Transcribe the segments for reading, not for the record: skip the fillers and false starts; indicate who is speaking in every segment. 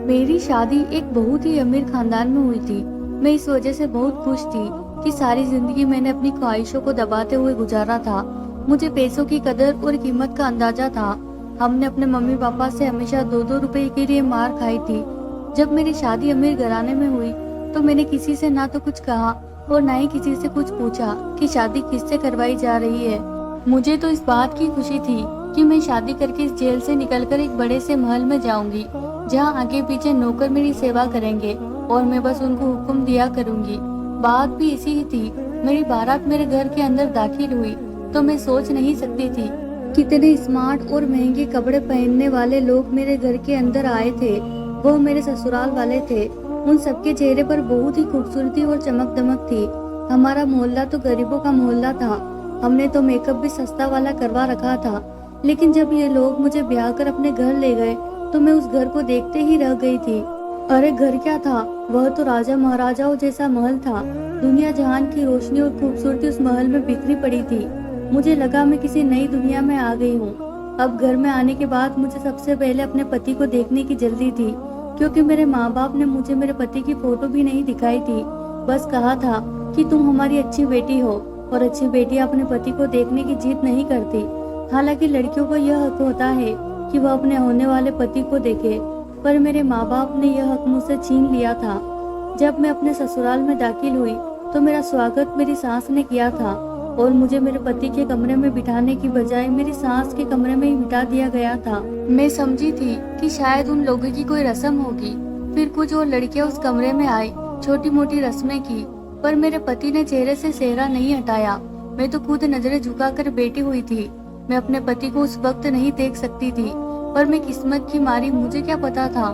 Speaker 1: मेरी शादी एक बहुत ही अमीर खानदान में हुई थी। मैं इस वजह से बहुत खुश थी कि सारी जिंदगी मैंने अपनी ख्वाहिशों को दबाते हुए गुजारा था। मुझे पैसों की कदर और कीमत का अंदाजा था। हमने अपने मम्मी पापा से हमेशा 2-2 रुपए के लिए मार खाई थी। जब मेरी शादी अमीर घराने में हुई तो मैंने किसी से ना तो कुछ कहा और ना ही किसी से कुछ पूछा कि शादी किससे करवाई जा रही है। मुझे तो इस बात की खुशी थी कि मैं शादी करके इस जेल से निकलकर एक बड़े से महल में जाऊंगी, जहां आगे पीछे नौकर मेरी सेवा करेंगे और मैं बस उनको हुक्म दिया करूंगी। बात भी इसी ही थी। मेरी बारात मेरे घर के अंदर दाखिल हुई तो मैं सोच नहीं सकती थी कितने स्मार्ट और महंगे कपड़े पहनने वाले लोग मेरे घर के अंदर आए थे। वो मेरे ससुराल वाले थे। उन सबके चेहरे पर बहुत ही खूबसूरती और चमक दमक थी। हमारा मोहल्ला तो गरीबों का मोहल्ला था। हमने तो मेकअप भी सस्ता वाला करवा रखा था। लेकिन जब ये लोग मुझे ब्याह कर अपने घर ले गए तो मैं उस घर को देखते ही रह गई थी। अरे घर क्या था, वह तो राजा महाराजाओं जैसा महल था। दुनिया जहान की रोशनी और खूबसूरती उस महल में बिखरी पड़ी थी। मुझे लगा मैं किसी नई दुनिया में आ गई हूँ। अब घर में आने के बाद मुझे सबसे पहले अपने पति को देखने की जल्दी थी, क्योंकि मेरे माँ बाप ने मुझे मेरे पति की फोटो भी नहीं दिखाई थी। बस कहा था कि तुम हमारी अच्छी बेटी हो, और अच्छी बेटी अपने पति को देखने की जिद नहीं करती। हालांकि लड़कियों को यह हक होता है कि वह अपने होने वाले पति को देखे, पर मेरे माँ बाप ने यह हक मुझसे छीन लिया था। जब मैं अपने ससुराल में दाखिल हुई तो मेरा स्वागत मेरी सास ने किया था, और मुझे मेरे पति के कमरे में बिठाने की बजाय मेरी सास के कमरे में ही बिठा दिया गया था। मैं समझी थी कि शायद उन लोगों की कोई रस्म होगी। फिर कुछ और लड़कियां उस कमरे में आई, छोटी मोटी रस्में की, पर मेरे पति ने चेहरे से सेहरा नहीं हटाया। मैं तो खुद नजरें झुकाकर बैठी हुई थी। मैं अपने पति को उस वक्त नहीं देख सकती थी, पर मैं किस्मत की मारी, मुझे क्या पता था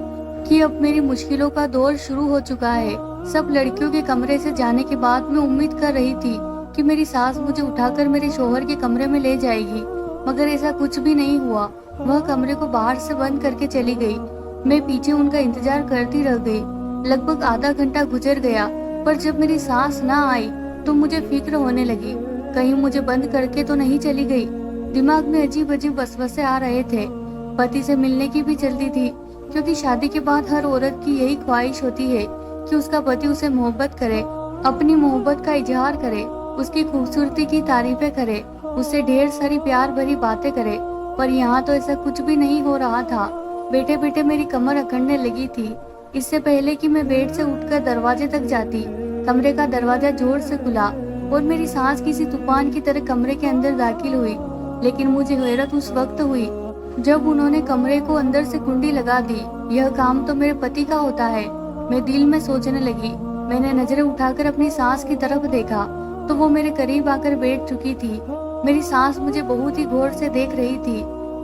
Speaker 1: कि अब मेरी मुश्किलों का दौर शुरू हो चुका है। सब लड़कियों के कमरे से जाने के बाद मैं उम्मीद कर रही थी कि मेरी सास मुझे उठाकर मेरे शौहर के कमरे में ले जाएगी, मगर ऐसा कुछ भी नहीं हुआ। वह कमरे को बाहर से बंद करके चली गई। मैं पीछे उनका इंतजार करती रह गई। लगभग आधा घंटा गुजर गया, पर जब मेरी सास ना आई तो मुझे फिक्र होने लगी, कहीं मुझे बंद करके तो नहीं चली गई। दिमाग में अजीब अजीब वसवसे आ रहे थे। पति से मिलने की भी जल्दी थी, क्योंकि शादी के बाद हर औरत की यही ख्वाहिश होती है कि उसका पति उसे मोहब्बत करे, अपनी मोहब्बत का इजहार करे, उसकी खूबसूरती की तारीफें करे, उससे ढेर सारी प्यार भरी बातें करे। पर यहाँ तो ऐसा कुछ भी नहीं हो रहा था। बैठे बैठे मेरी कमर अकड़ने लगी थी। इससे पहले कि मैं बेड से उठकर दरवाजे तक जाती, कमरे का दरवाजा जोर से खुला और मेरी सांस किसी तूफान की तरह कमरे के अंदर दाखिल हुई। लेकिन मुझे हैरत उस वक्त हुई जब उन्होंने कमरे को अंदर से कुंडी लगा दी। यह काम तो मेरे पति का होता है, मैं दिल में सोचने लगी। मैंने नजरें उठाकर अपनी सास की तरफ देखा तो वो मेरे करीब आकर बैठ चुकी थी। मेरी सास मुझे बहुत ही गौर से देख रही थी।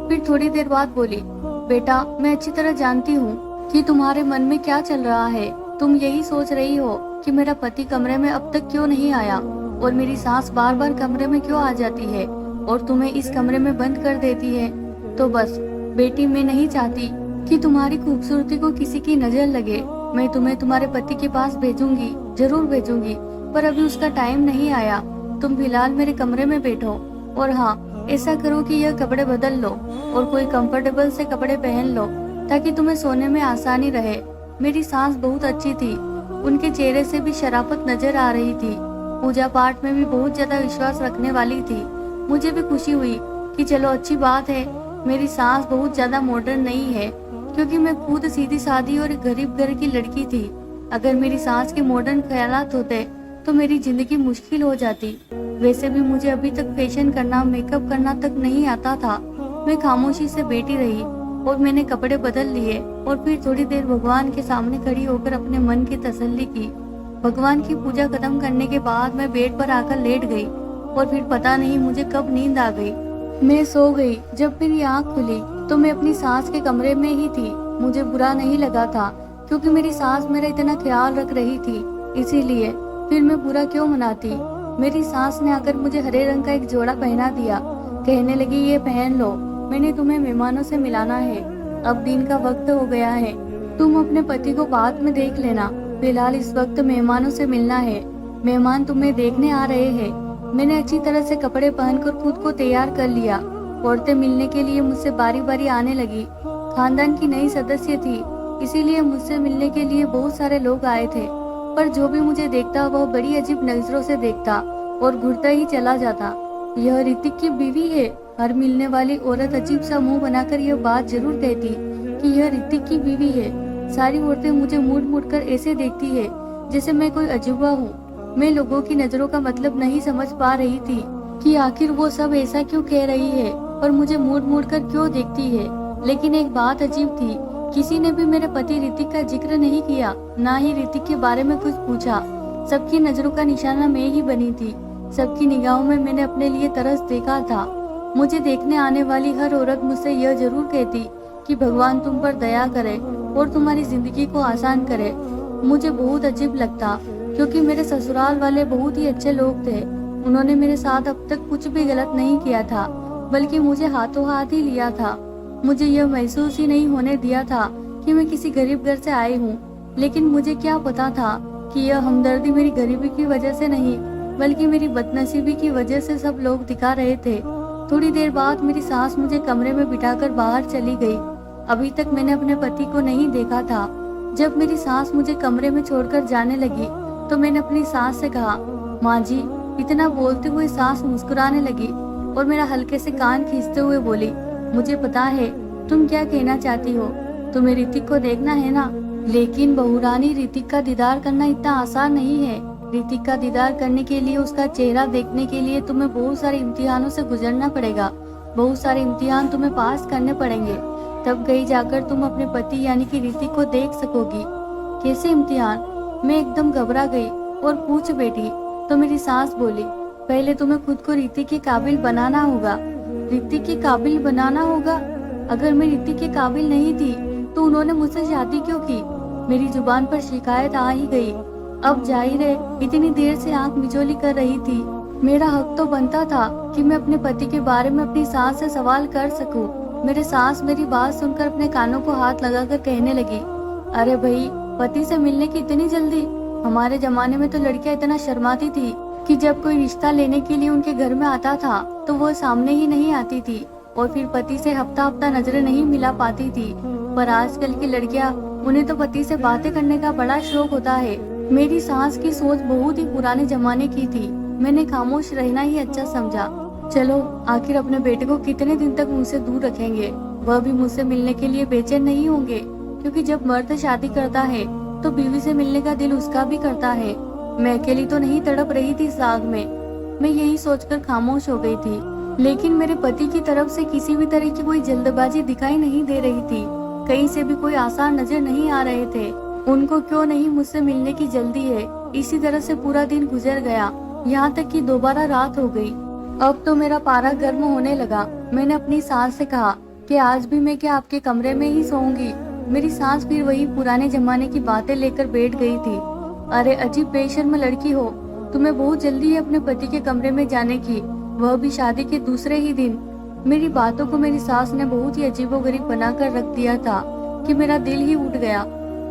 Speaker 1: फिर थोड़ी देर बाद बोली, बेटा, मैं अच्छी तरह जानती हूँ कि तुम्हारे मन में क्या चल रहा है। तुम यही सोच रही हो कि मेरा पति कमरे में अब तक क्यों नहीं आया, और मेरी सास बार बार कमरे में क्यों आ जाती है और तुम्हें इस कमरे में बंद कर देती है। तो बस बेटी, मैं नहीं चाहती कि तुम्हारी खूबसूरती को किसी की नजर लगे। मैं तुम्हें तुम्हारे पति के पास भेजूंगी, जरूर भेजूंगी, पर अभी उसका टाइम नहीं आया। तुम फिलहाल मेरे कमरे में बैठो, और हाँ, ऐसा करो कि यह कपड़े बदल लो और कोई कंफर्टेबल से कपड़े पहन लो, ताकि तुम्हें सोने में आसानी रहे। मेरी सास बहुत अच्छी थी, उनके चेहरे से भी शराफत नजर आ रही थी। पूजा पाठ में भी बहुत ज्यादा विश्वास रखने वाली थी। मुझे भी खुशी हुई कि चलो अच्छी बात है, मेरी सास बहुत ज्यादा मॉडर्न नहीं है, क्योंकि मैं खुद सीधी सादी और गरीब घर की लड़की थी। अगर मेरी सास के मॉडर्न ख्यालात होते तो मेरी जिंदगी मुश्किल हो जाती। वैसे भी मुझे अभी तक फैशन करना, मेकअप करना तक नहीं आता था। मैं खामोशी से बैठी रही और मैंने कपड़े बदल लिए, और फिर थोड़ी देर भगवान के सामने खड़ी होकर अपने मन की तसल्ली की। भगवान की पूजा खत्म करने के बाद मैं बेड पर आकर लेट गई, और फिर पता नहीं मुझे कब नींद आ गई। मैं सो गई। जब मेरी आँख खुली तो मैं अपनी सास के कमरे में ही थी। मुझे बुरा नहीं लगा था, क्योंकि मेरी सास मेरा इतना ख्याल रख रही थी, इसीलिए फिर मैं बुरा क्यों मनाती। मेरी सास ने आकर मुझे हरे रंग का एक जोड़ा पहना दिया। कहने लगी, ये पहन लो, मैंने तुम्हें मेहमानों से मिलाना है। अब दिन का वक्त हो गया है, तुम अपने पति को बाद में देख लेना। फिलहाल इस वक्त मेहमानों से मिलना है, मेहमान तुम्हें देखने आ रहे हैं। मैंने अच्छी तरह से कपड़े पहनकर खुद को तैयार कर लिया। औरतें मिलने के लिए मुझसे बारी बारी आने लगी। खानदान की नई सदस्य थी, इसीलिए मुझसे मिलने के लिए बहुत सारे लोग आए थे। पर जो भी मुझे देखता वह बड़ी अजीब नजरों से देखता और घूरता ही चला जाता। यह ऋतिक की बीवी है। हर मिलने वाली औरत अजीब सा मुंह बनाकर यह बात जरूर कहती कि यह ऋतिक की बीवी है। सारी औरतें मुझे मुड़ मुड़ कर ऐसे देखती है जैसे मैं कोई अजूबा हूँ। मैं लोगों की नजरों का मतलब नहीं समझ पा रही थी कि आखिर वो सब ऐसा क्यों कह रही है और मुझे मुड़ मुड़ कर क्यों देखती है। लेकिन एक बात अजीब थी, किसी ने भी मेरे पति ऋतिक का जिक्र नहीं किया, ना ही ऋतिक के बारे में कुछ पूछा। सबकी नजरों का निशाना मैं ही बनी थी। सबकी निगाहों में मैंने अपने लिए तरस देखा था। मुझे देखने आने वाली हर औरत मुझसे यह जरूर कहती कि भगवान तुम पर दया करे और तुम्हारी जिंदगी को आसान करे। मुझे बहुत अजीब लगता क्योंकि मेरे ससुराल वाले बहुत ही अच्छे लोग थे। उन्होंने मेरे साथ अब तक कुछ भी गलत नहीं किया था, बल्कि मुझे हाथों हाथ ही लिया था। मुझे यह महसूस ही नहीं होने दिया था कि मैं किसी गरीब घर से आई हूँ। लेकिन मुझे क्या पता था कि यह हमदर्दी मेरी गरीबी की वजह से नहीं, बल्कि मेरी बदनसीबी की वजह से सब लोग दिखा रहे थे। थोड़ी देर बाद मेरी सास मुझे कमरे में बिठाकर बाहर चली गई। अभी तक मैंने अपने पति को नहीं देखा था। जब मेरी सास मुझे कमरे में छोड़कर जाने लगी तो मैंने अपनी सास से कहा, माँ जी। इतना बोलते हुए सास मुस्कुराने लगी और मेरा हल्के से कान खींचते हुए बोली, मुझे पता है तुम क्या कहना चाहती हो, तुम्हें ऋतिक को देखना है ना। लेकिन बहुरानी, ऋतिक का दीदार करना इतना आसान नहीं है। ऋतिक का दीदार करने के लिए, उसका चेहरा देखने के लिए तुम्हें बहुत सारे इम्तिहानों से गुजरना पड़ेगा। बहुत सारे इम्तिहान तुम्हें पास करने पड़ेंगे, तब कहीं जाकर तुम अपने पति यानी कि ऋतिक को देख सकोगी। कैसे इम्तिहान? मैं एकदम घबरा गई और पूछ बैठी तो मेरी सास बोली, पहले तुम्हें खुद को ऋतिक के काबिल बनाना होगा। ऋतिक के काबिल बनाना होगा? अगर मैं ऋतिक के काबिल नहीं थी तो उन्होंने मुझसे शादी क्यों की? मेरी जुबान पर शिकायत आ ही गई। अब जाहिर है इतनी देर से आंख मिचौली कर रही थी। मेरा हक तो बनता था कि मैं अपने पति के बारे में अपनी सास से सवाल कर सकूं। मेरे सास मेरी बात सुनकर अपने कानों को हाथ लगाकर कहने लगी, अरे भाई, पति से मिलने की इतनी जल्दी? हमारे जमाने में तो लड़कियां इतना शर्माती थी कि जब कोई रिश्ता लेने के लिए उनके घर में आता था तो वो सामने ही नहीं आती थी और फिर पति से हफ्ता हफ्ता नजरें नहीं मिला पाती थी। पर आजकल की लड़कियां, उन्हें तो पति से बातें करने का बड़ा शौक होता है। मेरी सास की सोच बहुत ही पुराने जमाने की थी। मैंने खामोश रहना ही अच्छा समझा। चलो, आखिर अपने बेटे को कितने दिन तक मुझसे दूर रखेंगे? वह भी मुझसे मिलने के लिए बेचैन नहीं होंगे, क्योंकि जब मर्द शादी करता है तो बीवी से मिलने का दिल उसका भी करता है। मैं अकेली तो नहीं तड़प रही थी इस आग में। मैं यही सोचकर खामोश हो गई थी। लेकिन मेरे पति की तरफ से किसी भी तरह की कोई जल्दबाजी दिखाई नहीं दे रही थी। कहीं से भी कोई आसार नजर नहीं आ रहे थे। उनको क्यों नहीं मुझसे मिलने की जल्दी है। इसी तरह से पूरा दिन गुजर गया, यहाँ तक कि दोबारा रात हो गई। अब तो मेरा पारा गर्म होने लगा। मैंने अपनी सास से कहा कि आज भी मैं क्या आपके कमरे में ही सोऊंगी? मेरी सास फिर वही पुराने जमाने की बातें लेकर बैठ गई थी। अरे अजीब बेशर्म लड़की हो, तुम्हें बहुत जल्दी है अपने पति के कमरे में जाने की, वह भी शादी के दूसरे ही दिन। मेरी बातों को मेरी सास ने बहुत ही अजीबोगरीब बनाकर रख दिया था कि मेरा दिल ही उठ गया।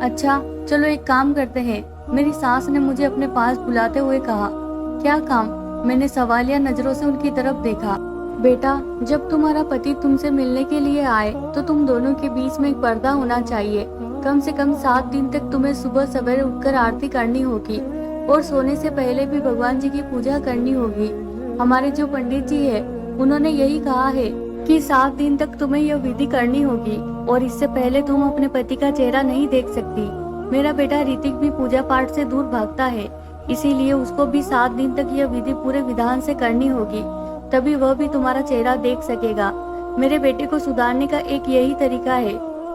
Speaker 1: अच्छा चलो एक काम करते हैं, मेरी सास ने मुझे अपने पास बुलाते हुए कहा। क्या काम? मैंने सवालिया नजरों से उनकी तरफ देखा। बेटा, जब तुम्हारा पति तुमसे मिलने के लिए आए तो तुम दोनों के बीच में एक पर्दा होना चाहिए। कम से कम 7 दिन तक तुम्हें सुबह सवेरे उठकर आरती करनी होगी और सोने से पहले भी भगवान जी की पूजा करनी होगी। हमारे जो पंडित जी है उन्होंने यही कहा है कि 7 दिन तक तुम्हें यह विधि करनी होगी और इससे पहले तुम अपने पति का चेहरा नहीं देख सकती। मेरा बेटा ऋतिक भी पूजा पाठ से दूर भागता है, इसीलिए उसको भी 7 दिन तक यह विधि पूरे विधान से करनी होगी, तभी वह भी तुम्हारा चेहरा देख सकेगा। मेरे बेटे को सुधारने का एक यही तरीका है,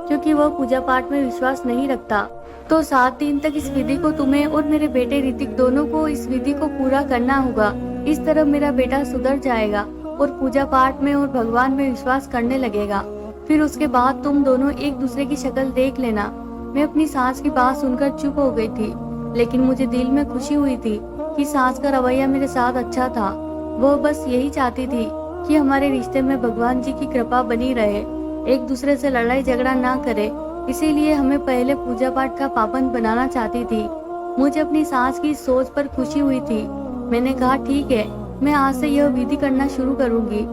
Speaker 1: क्योंकि वह पूजा पाठ में विश्वास नहीं रखता। तो 7 दिन तक इस विधि को तुम्हें और मेरे बेटे ऋतिक दोनों को इस विधि को पूरा करना होगा। इस तरह मेरा बेटा सुधर जाएगा और पूजा पाठ में और भगवान में विश्वास करने लगेगा। फिर उसके बाद तुम दोनों एक दूसरे की शक्ल देख लेना। मैं अपनी सास की बात सुनकर चुप हो गई थी, लेकिन मुझे दिल में खुशी हुई थी कि सास का रवैया मेरे साथ अच्छा था। वह बस यही चाहती थी कि हमारे रिश्ते में भगवान जी की कृपा बनी रहे, एक दूसरे से लड़ाई झगड़ा ना करे। इसीलिए हमें पहले पूजा पाठ का पाबंद बनाना चाहती थी। मुझे अपनी सास की सोच पर खुशी हुई थी। मैंने कहा ठीक है, मैं आज से यह विधि करना शुरू करूंगी।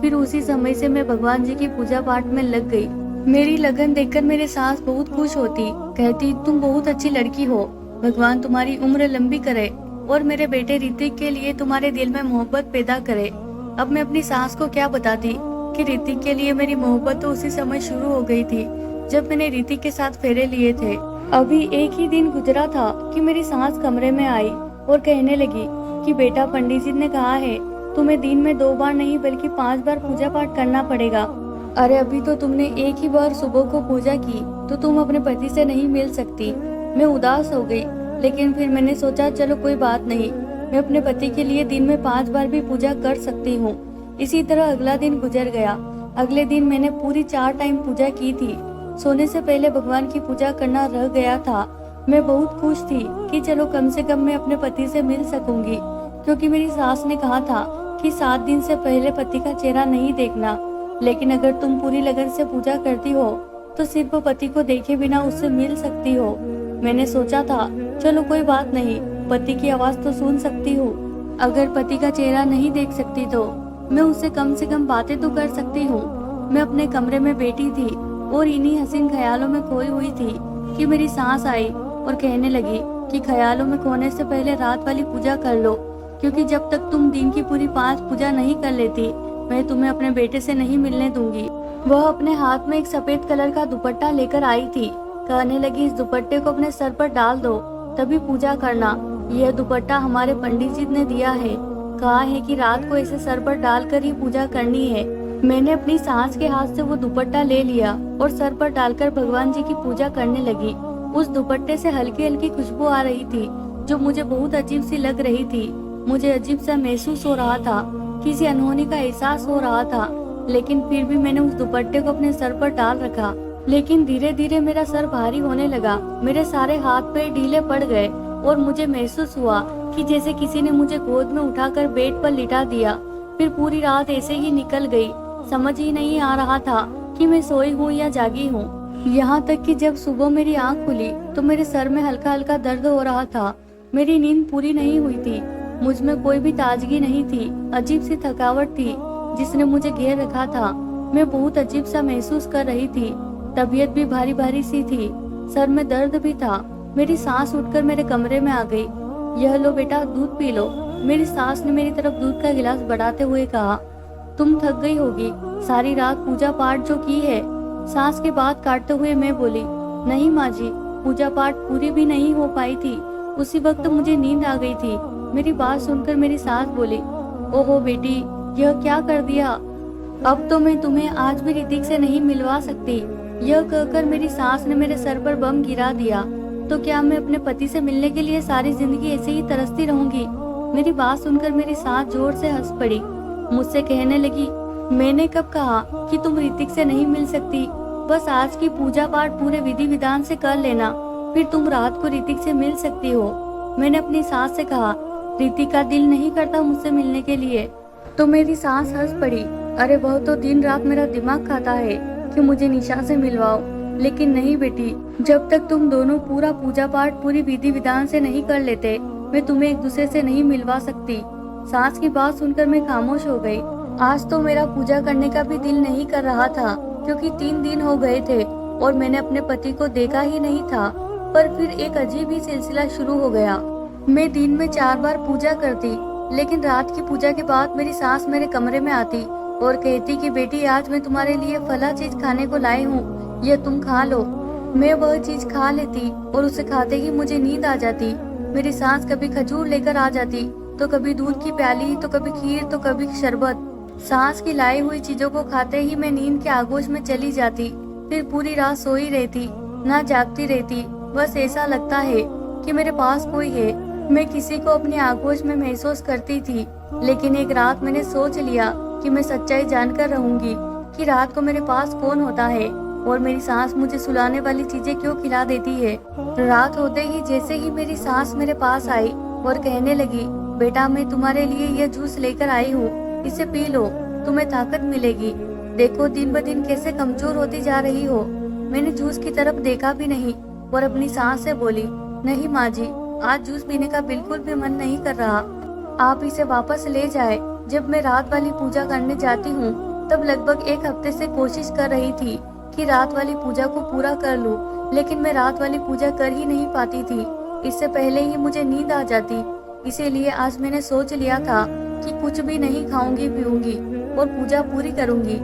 Speaker 1: फिर उसी समय से मैं भगवान जी की पूजा पाठ में लग गई। मेरी लगन देखकर मेरे सास बहुत खुश होती, कहती तुम बहुत अच्छी लड़की हो, भगवान तुम्हारी उम्र लंबी करे और मेरे बेटे ऋतिक के लिए तुम्हारे दिल में मोहब्बत पैदा करे। अब मैं अपनी सास को क्या बताती कि ऋतिक के लिए मेरी मोहब्बत तो उसी समय शुरू हो गई थी जब मैंने ऋतिक के साथ फेरे लिए थे। अभी एक ही दिन गुजरा था कि मेरी सास कमरे में आई और कहने लगी कि बेटा, पंडित जी ने कहा है तुम्हें दिन में 2 बार नहीं बल्कि 5 बार पूजा पाठ करना पड़ेगा। अरे अभी तो तुमने एक ही बार सुबह को पूजा की तो तुम अपने पति से नहीं मिल सकती। मैं उदास हो गई, लेकिन फिर मैंने सोचा चलो कोई बात नहीं, मैं अपने पति के लिए दिन में 5 बार भी पूजा कर सकती हूँ। इसी तरह अगला दिन गुजर गया। अगले दिन मैंने पूरी 4 टाइम पूजा की थी। सोने से पहले भगवान की पूजा करना रह गया था। मैं बहुत खुश थी कि चलो कम से कम मैं अपने पति से मिल सकूंगी, क्योंकि मेरी सास ने कहा था कि 7 दिन से पहले पति का चेहरा नहीं देखना। लेकिन अगर तुम पूरी लगन से पूजा करती हो तो सिर्फ पति को देखे बिना उससे मिल सकती हो। मैंने सोचा था चलो कोई बात नहीं, पति की आवाज तो सुन सकती हूँ। अगर पति का चेहरा नहीं देख सकती तो मैं उससे कम से कम बातें तो कर सकती हूँ। मैं अपने कमरे में बैठी थी और इन्हीं हसीन ख्यालों में खोई हुई थी कि मेरी सांस आई और कहने लगी कि ख्यालों में खोने से पहले रात वाली पूजा कर लो, क्योंकि जब तक तुम दिन की पूरी 5 पूजा नहीं कर लेती मैं तुम्हें अपने बेटे से नहीं मिलने दूंगी। वह अपने हाथ में एक सफेद कलर का दुपट्टा लेकर आई थी। कहने लगी इस दुपट्टे को अपने सर पर डाल दो तभी पूजा करना। यह दुपट्टा हमारे पंडित जी ने दिया है, कहा है कि रात को इसे सर पर डालकर ही पूजा करनी है। मैंने अपनी सास के हाथ से वो दुपट्टा ले लिया और सर पर डालकर भगवान जी की पूजा करने लगी। उस दुपट्टे से हल्की हल्की खुशबू आ रही थी जो मुझे बहुत अजीब सी लग रही थी। मुझे अजीब सा महसूस हो रहा था, किसी अनहोनी का एहसास हो रहा था, लेकिन फिर भी मैंने उस दुपट्टे को अपने सर पर डाल रखा। लेकिन धीरे धीरे मेरा सर भारी होने लगा, मेरे सारे हाथ पैर ढीले पड़ गए और मुझे महसूस हुआ कि जैसे किसी ने मुझे गोद में उठाकर बेड पर लिटा दिया। फिर पूरी रात ऐसे ही निकल गई, समझ ही नहीं आ रहा था कि मैं सोई हूँ या जागी हूँ। यहाँ तक कि जब सुबह मेरी आँख खुली तो मेरे सर में हल्का हल्का दर्द हो रहा था। मेरी नींद पूरी नहीं हुई थी, मुझ में कोई भी ताजगी नहीं थी, अजीब सी थकावट थी जिसने मुझे घेर रखा था। मैं बहुत अजीब सा महसूस कर रही थी, तबीयत भी भारी भारी सी थी, सर में दर्द भी था। मेरी सांस उठकर मेरे कमरे में आ गई। यह लो बेटा, दूध पी लो। मेरी सास ने मेरी तरफ दूध का गिलास बढ़ाते हुए कहा, तुम थक गई होगी, सारी रात पूजा पाठ जो की है। सास की बात काटते हुए मैं बोली, नहीं माँ जी, पूजा पाठ पूरी भी नहीं हो पाई थी, उसी वक्त मुझे नींद आ गई थी। मेरी बात सुनकर मेरी सास बोली, ओहो बेटी, यह क्या कर दिया, अब तो मैं तुम्हें आज भी ऋतिक से नहीं मिलवा सकती। यह कहकर मेरी सास ने मेरे सर पर बम गिरा दिया। तो क्या मैं अपने पति से मिलने के लिए सारी जिंदगी ऐसे ही तरसती रहूंगी? मेरी बात सुनकर मेरी सास जोर से हंस पड़ी, मुझसे कहने लगी, मैंने कब कहा कि तुम ऋतिक से नहीं मिल सकती? बस आज की पूजा पाठ पूरे विधि विधान से कर लेना, फिर तुम रात को ऋतिक से मिल सकती हो। मैंने अपनी सास से कहा, ऋतिक का दिल नहीं करता मुझसे मिलने के लिए। तो मेरी सास हंस पड़ी, अरे वह तो दिन रात मेरा दिमाग खाता है कि मुझे निशा से मिलवाओ। लेकिन नहीं बेटी, जब तक तुम दोनों पूरा पूजा पाठ पूरी विधि विधान से नहीं कर लेते मैं तुम्हें एक दूसरे से नहीं मिलवा सकती। सास की बात सुनकर मैं खामोश हो गई। आज तो मेरा पूजा करने का भी दिल नहीं कर रहा था, क्योंकि 3 दिन हो गए थे और मैंने अपने पति को देखा ही नहीं था। पर फिर एक अजीब ही सिलसिला शुरू हो गया। मैं दिन में 4 बार पूजा करती, लेकिन रात की पूजा के बाद मेरी सास मेरे कमरे में आती और कहती कि बेटी, आज मैं तुम्हारे लिए फला चीज खाने को लाई हूँ, ये तुम खा लो। मैं वह चीज खा लेती और उसे खाते ही मुझे नींद आ जाती। मेरी सास कभी खजूर लेकर आ जाती, तो कभी दूध की प्याली, तो कभी खीर, तो कभी शरबत। सास की लाई हुई चीजों को खाते ही मैं नींद के आगोश में चली जाती। फिर पूरी रात सोई रहती, ना जागती रहती। बस ऐसा लगता है कि मेरे पास कोई है। मैं किसी को अपनी आगोश में महसूस करती थी। लेकिन एक रात मैंने सोच लिया कि मैं सच्चाई जानकर रहूंगी कि रात को मेरे पास कौन होता है और मेरी सास मुझे सुलाने वाली चीजें क्यों खिला देती है। रात होते ही जैसे ही मेरी सास मेरे पास आई और कहने लगी, बेटा, मैं तुम्हारे लिए यह जूस लेकर आई हूँ, इसे पी लो, तुम्हें ताकत मिलेगी। देखो दिन ब दिन कैसे कमजोर होती जा रही हो। मैंने जूस की तरफ देखा भी नहीं और अपनी सास से बोली, नहीं माँ जी, आज जूस पीने का बिल्कुल भी मन नहीं कर रहा, आप इसे वापस ले जाए। जब मैं रात वाली पूजा करने जाती हूँ तब लगभग 1 हफ्ते से कोशिश कर रही थी कि रात वाली पूजा को पूरा कर लूं, लेकिन मैं रात वाली पूजा कर ही नहीं पाती थी। इससे पहले ही मुझे नींद आ जाती। इसीलिए आज मैंने सोच लिया था कि कुछ भी नहीं खाऊंगी पीऊंगी और पूजा पूरी करूंगी।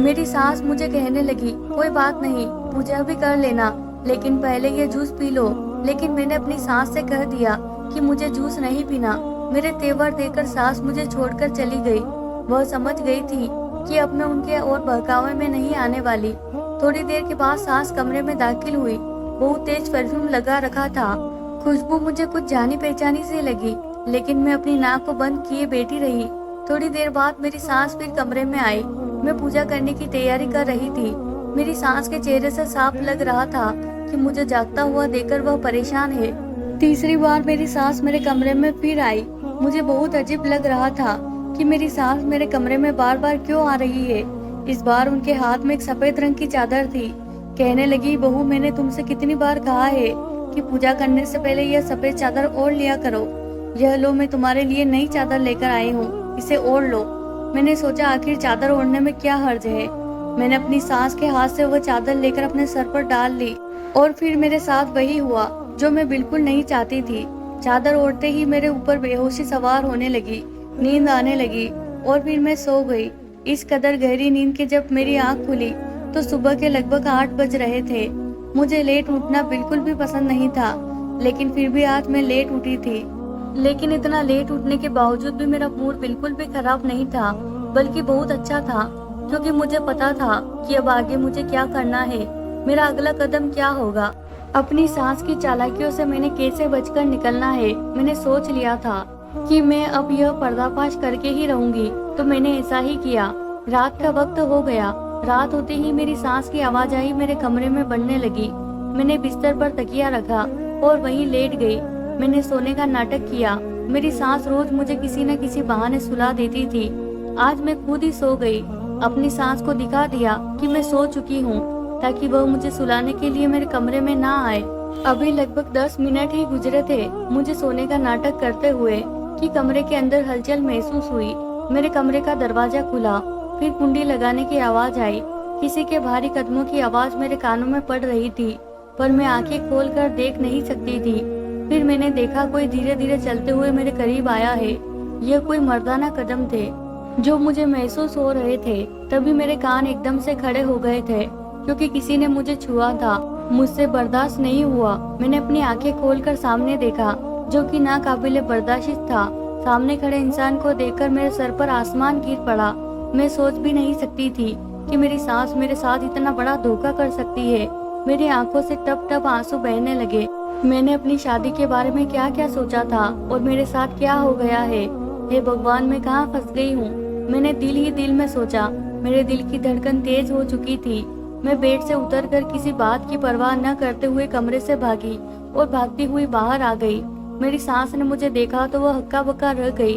Speaker 1: मेरी सास मुझे कहने लगी, कोई बात नहीं, पूजा भी कर लेना, लेकिन पहले ये जूस पी लो। लेकिन मैंने अपनी सास से कह दिया कि मुझे जूस नहीं पीना। मेरे तेवर देकर सास मुझे छोड़कर चली गई। वह समझ गई थी कि अब मैं उनके और बहकावे में नहीं आने वाली। थोड़ी देर के बाद सास कमरे में दाखिल हुई। बहुत तेज परफ्यूम लगा रखा था। खुशबू मुझे कुछ जानी पहचानी सी लगी, लेकिन मैं अपनी नाक को बंद किए बैठी रही। थोड़ी देर बाद मेरी सास फिर कमरे में आई। मैं पूजा करने की तैयारी कर रही थी। मेरी सास के चेहरे से साफ लग रहा था कि मुझे जागता हुआ देखकर वह परेशान है। तीसरी बार मेरी सास मेरे कमरे में फिर आई। मुझे बहुत अजीब लग रहा था कि मेरी सास मेरे कमरे में बार बार क्यों आ रही है। इस बार उनके हाथ में एक सफेद रंग की चादर थी। कहने लगी, बहू, मैंने तुमसे कितनी बार कहा है कि पूजा करने से पहले यह सफेद चादर ओढ़ लिया करो। यह लो, मैं तुम्हारे लिए नई चादर लेकर आई हूँ, इसे ओढ़ लो। मैंने सोचा आखिर चादर ओढ़ने में क्या हर्ज है। मैंने अपनी सास के हाथ से वह चादर लेकर अपने सर पर डाल ली और फिर मेरे साथ वही हुआ जो मैं बिल्कुल नहीं चाहती थी। चादर ओढ़ते ही मेरे ऊपर बेहोशी सवार होने लगी, नींद आने लगी और फिर मैं सो गई। इस कदर गहरी नींद के जब मेरी आंख खुली तो सुबह के लगभग 8 बज रहे थे। मुझे लेट उठना बिल्कुल भी पसंद नहीं था, लेकिन फिर भी आज मैं लेट उठी थी। लेकिन इतना लेट उठने के बावजूद भी मेरा मूड बिल्कुल भी खराब नहीं था, बल्कि बहुत अच्छा था, क्योंकि मुझे पता था कि अब आगे मुझे क्या करना है, मेरा अगला कदम क्या होगा। अपनी सास की चालाकियों से मैंने कैसे बचकर निकलना है, मैंने सोच लिया था कि मैं अब यह पर्दाफाश करके ही रहूंगी। तो मैंने ऐसा ही किया। रात का वक्त हो गया। रात होते ही मेरी सास की आवाज आई, मेरे कमरे में बढ़ने लगी। मैंने बिस्तर पर तकिया रखा और वहीं लेट गई। मैंने सोने का नाटक किया। मेरी सास रोज मुझे किसी न किसी बहाने सुला देती थी। आज मैं खुद ही सो गई। अपनी सास को दिखा दिया कि मैं सो चुकी हूँ, ताकि वह मुझे सुलाने के लिए मेरे कमरे में ना आए। अभी लगभग 10 मिनट ही गुजरे थे मुझे सोने का नाटक करते हुए कि कमरे के अंदर हलचल महसूस हुई। मेरे कमरे का दरवाजा खुला, फिर कुंडी लगाने की आवाज आई। किसी के भारी कदमों की आवाज मेरे कानों में पड़ रही थी, पर मैं आंखें खोलकर देख नहीं सकती थी। फिर मैंने देखा कोई धीरे धीरे चलते हुए मेरे करीब आया है। यह कोई मर्दाना कदम थे जो मुझे महसूस हो रहे थे। तभी मेरे कान एकदम से खड़े हो गए थे, क्योंकि किसी ने मुझे छुआ था। मुझसे बर्दाश्त नहीं हुआ। मैंने अपनी आंखें खोलकर सामने देखा, जो कि नाकाबिले बर्दाश्त था। सामने खड़े इंसान को देखकर मेरे सर पर आसमान गिर पड़ा। मैं सोच भी नहीं सकती थी कि मेरी सास मेरे साथ इतना बड़ा धोखा कर सकती है। मेरी आंखों से टप टप आंसू बहने लगे। मैंने अपनी शादी के बारे में क्या क्या सोचा था और मेरे साथ क्या हो गया है। हे भगवान, मैं कहाँ फंस गई हूँ। मैंने दिल ही दिल में सोचा। मेरे दिल की धड़कन तेज हो चुकी थी। मैं बेड से उतरकर किसी बात की परवाह न करते हुए कमरे से भागी और भागती हुई बाहर आ गई। मेरी सास ने मुझे देखा तो वह हक्का बक्का रह गई।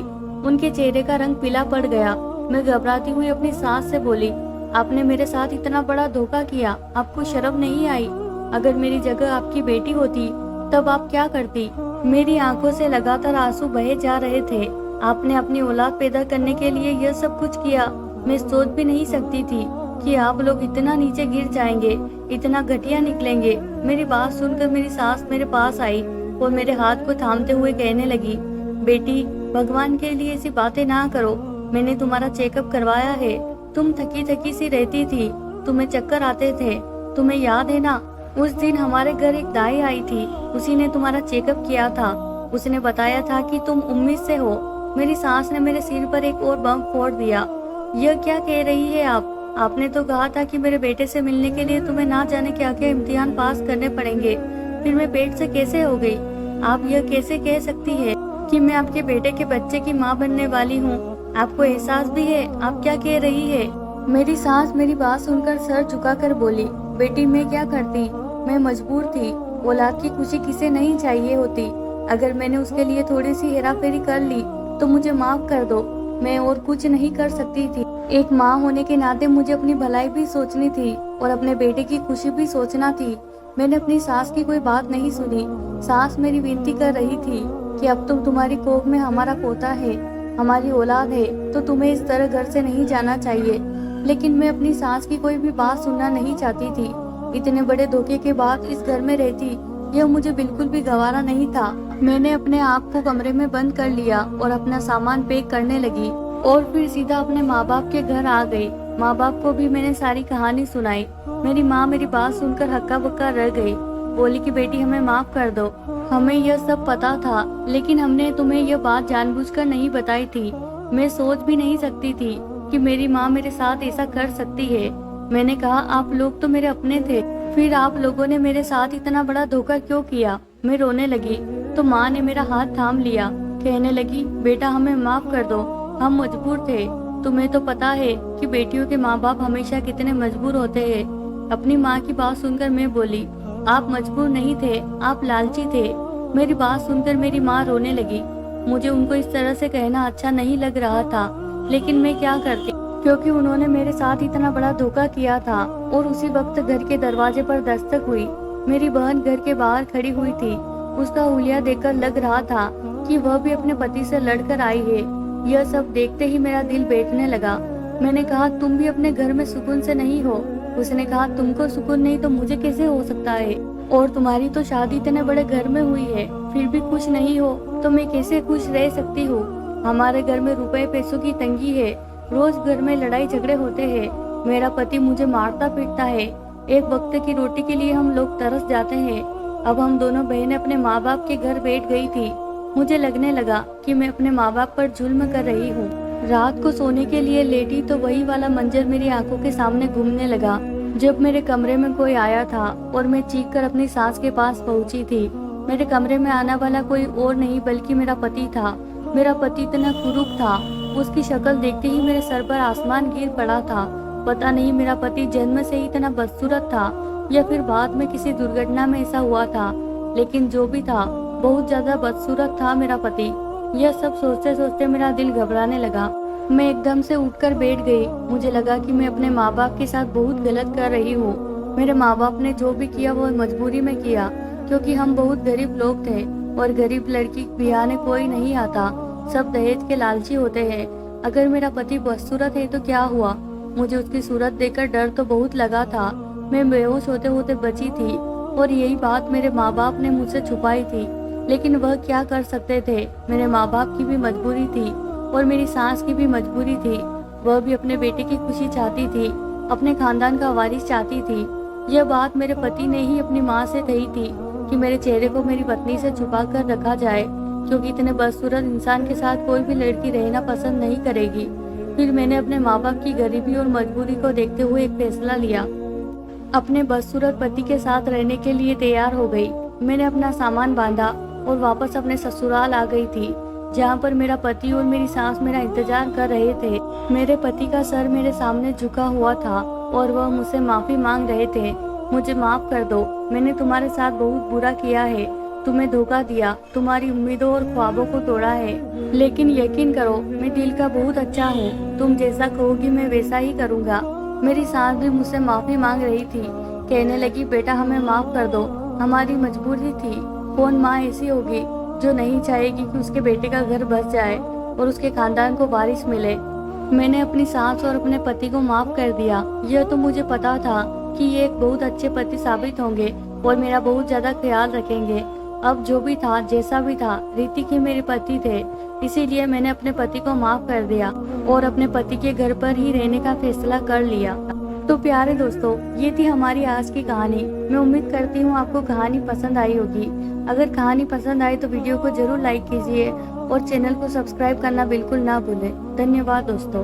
Speaker 1: उनके चेहरे का रंग पीला पड़ गया। मैं घबराती हुई अपनी सास से बोली, आपने मेरे साथ इतना बड़ा धोखा किया, आपको शर्म नहीं आई? अगर मेरी जगह आपकी बेटी होती तब आप क्या करती? मेरी आंखों से लगातार आंसू बहे जा रहे थे। आपने अपनी औलाद पैदा करने के लिए यह सब कुछ किया। मैं सोच भी नहीं सकती थी कि आप लोग इतना नीचे गिर जाएंगे, इतना घटिया निकलेंगे। मेरी बात सुनकर मेरी सास मेरे पास आई और मेरे हाथ को थामते हुए कहने लगी, बेटी, भगवान के लिए ऐसी बातें ना करो। मैंने तुम्हारा चेकअप करवाया है। तुम थकी थकी सी रहती थी, तुम्हें चक्कर आते थे। तुम्हें याद है ना, उस दिन हमारे घर एक दाई आई थी, उसी ने तुम्हारा चेकअप किया था। उसने बताया था कि तुम 19 से हो। मेरी सास ने मेरे सिर पर एक और बम फोड़ दिया। यह क्या कह रही है आप? आपने तो कहा था कि मेरे बेटे से मिलने के लिए तुम्हें ना जाने क्या क्या इम्तिहान पास करने पड़ेंगे। फिर मैं पेट से कैसे हो गई? आप यह कैसे कह सकती है कि मैं आपके बेटे के बच्चे की माँ बनने वाली हूँ? आपको एहसास भी है आप क्या कह रही है? मेरी सास मेरी बात सुनकर सर झुकाकर बोली, बेटी, मैं क्या करती? मैं मजबूर थी। औलाद की खुशी किसे नहीं चाहिए होती। अगर मैंने उसके लिए थोड़ी सी हेराफेरी कर ली तो मुझे माफ कर दो। मैं और कुछ नहीं कर सकती थी। एक माँ होने के नाते मुझे अपनी भलाई भी सोचनी थी और अपने बेटे की खुशी भी सोचना थी। मैंने अपनी सास की कोई बात नहीं सुनी। सास मेरी विनती कर रही थी कि अब तुम तुम्हारी कोख में हमारा पोता है, हमारी औलाद है, तो तुम्हें इस तरह घर से नहीं जाना चाहिए। लेकिन मैं अपनी सास की कोई भी बात सुनना नहीं चाहती थी। इतने बड़े धोखे के बाद इस घर में रहती, यह मुझे बिल्कुल भी गवारा नहीं था। मैंने अपने आप को कमरे में बंद कर लिया और अपना सामान पैक करने लगी और फिर सीधा अपने माँ बाप के घर आ गई। माँ बाप को भी मैंने सारी कहानी सुनाई। मेरी माँ मेरी बात सुनकर हक्का बक्का रह गई। बोली कि बेटी हमें माफ कर दो, हमें यह सब पता था, लेकिन हमने तुम्हें यह बात जानबूझकर नहीं बताई थी। मैं सोच भी नहीं सकती थी कि मेरी माँ मेरे साथ ऐसा कर सकती है। मैंने कहा आप लोग तो मेरे अपने थे, फिर आप लोगों ने मेरे साथ इतना बड़ा धोखा क्यों किया। मैं रोने लगी तो माँ ने मेरा हाथ थाम लिया, कहने लगी बेटा हमें माफ कर दो, हम मजबूर थे। तुम्हें तो पता है कि बेटियों के माँ बाप हमेशा कितने मजबूर होते हैं। अपनी माँ की बात सुनकर मैं बोली आप मजबूर नहीं थे, आप लालची थे। मेरी बात सुनकर मेरी माँ रोने लगी। मुझे उनको इस तरह से कहना अच्छा नहीं लग रहा था, लेकिन मैं क्या करती, क्योंकि उन्होंने मेरे साथ इतना बड़ा धोखा किया था। और उसी वक्त घर के दरवाजे पर दस्तक हुई। मेरी बहन घर के बाहर खड़ी हुई थी। उसका हुलिया देखकर लग रहा था कि वह भी अपने पति से लड़कर आई है। यह सब देखते ही मेरा दिल बैठने लगा। मैंने कहा तुम भी अपने घर में सुकून से नहीं हो। उसने कहा तुमको सुकून नहीं तो मुझे कैसे हो सकता है, और तुम्हारी तो शादी इतने बड़े घर में हुई है, फिर भी खुश नहीं हो तो मैं कैसे खुश रह सकती हूँ। हमारे घर में रुपए पैसों की तंगी है, रोज घर में लड़ाई झगड़े होते हैं। मेरा पति मुझे मारता पीटता है। एक वक्त की रोटी के लिए हम लोग तरस जाते हैं। अब हम दोनों बहनें अपने माँ बाप के घर बैठ गई थी। मुझे लगने लगा कि मैं अपने माँ बाप पर जुल्म कर रही हूँ। रात को सोने के लिए लेटी तो वही वाला मंजर मेरी आंखों के सामने घूमने लगा। जब मेरे कमरे में कोई आया था और मैं चीख कर अपनी सास के पास पहुंची थी। मेरे कमरे में आने वाला कोई और नहीं बल्कि मेरा पति था। मेरा पति इतना कुरूप था, उसकी शक्ल देखते ही मेरे सर पर आसमान गिर पड़ा था। पता नहीं मेरा पति जन्म से ही इतना बदसूरत था या फिर बाद में किसी दुर्घटना में ऐसा हुआ था, लेकिन जो भी था बहुत ज्यादा बदसूरत था मेरा पति। यह सब सोचते सोचते मेरा दिल घबराने लगा। मैं एकदम से उठकर बैठ गई। मुझे लगा कि मैं अपने माँ बाप के साथ बहुत गलत कर रही हूँ। मेरे माँ बाप ने जो भी किया वो मजबूरी में किया, क्योंकि हम बहुत गरीब लोग थे और गरीब लड़की ब्याहने कोई नहीं आता, सब दहेज के लालची होते हैं। अगर मेरा पति बदसूरत है तो क्या हुआ, मुझे उसकी सूरत देखकर डर तो बहुत लगा था। मैं बेहोश होते होते बची थी और यही बात मेरे माँ बाप ने मुझसे छुपाई थी, लेकिन वह क्या कर सकते थे। मेरे माँ बाप की भी मजबूरी थी और मेरी सास की भी मजबूरी थी। वह भी अपने बेटे की खुशी चाहती थी, अपने खानदान का वारिस चाहती थी। यह बात मेरे पति ने ही अपनी माँ से कही थी कि मेरे चेहरे को मेरी पत्नी से छुपा कर रखा जाए, क्योंकि इतने बदसूरत इंसान के साथ कोई भी लड़की रहना पसंद नहीं करेगी। फिर मैंने अपने माँ बाप की गरीबी और मजबूरी को देखते हुए एक फैसला लिया। अपने बदसूरत पति के साथ रहने के लिए तैयार हो गई। मैंने अपना सामान बांधा और वापस अपने ससुराल आ गई थी, जहाँ पर मेरा पति और मेरी सास मेरा इंतजार कर रहे थे। मेरे पति का सर मेरे सामने झुका हुआ था और वह मुझसे माफी मांग रहे थे। मुझे माफ कर दो, मैंने तुम्हारे साथ बहुत बुरा किया है, तुम्हें धोखा दिया, तुम्हारी उम्मीदों और ख्वाबों को तोड़ा है। लेकिन यकीन करो मैं दिल का बहुत अच्छा हूँ, तुम जैसा कहोगी मैं वैसा ही करूँगा। मेरी सास भी मुझसे माफी मांग रही थी, कहने लगी बेटा हमें माफ कर दो, हमारी मजबूरी थी। कौन माँ ऐसी होगी जो नहीं चाहेगी कि उसके बेटे का घर बस जाए और उसके खानदान को वारिस मिले। मैंने अपनी सास और अपने पति को माफ कर दिया। यह तो मुझे पता था कि ये एक बहुत अच्छे पति साबित होंगे और मेरा बहुत ज्यादा ख्याल रखेंगे। अब जो भी था जैसा भी था, ऋतिक ही मेरे पति थे, इसीलिए मैंने अपने पति को माफ कर दिया और अपने पति के घर पर ही रहने का फैसला कर लिया। तो प्यारे दोस्तों, ये थी हमारी आज की कहानी। मैं उम्मीद करती हूँ आपको कहानी पसंद आई होगी। अगर कहानी पसंद आए तो वीडियो को जरूर लाइक कीजिए और चैनल को सब्सक्राइब करना बिल्कुल ना भूलें। धन्यवाद दोस्तों।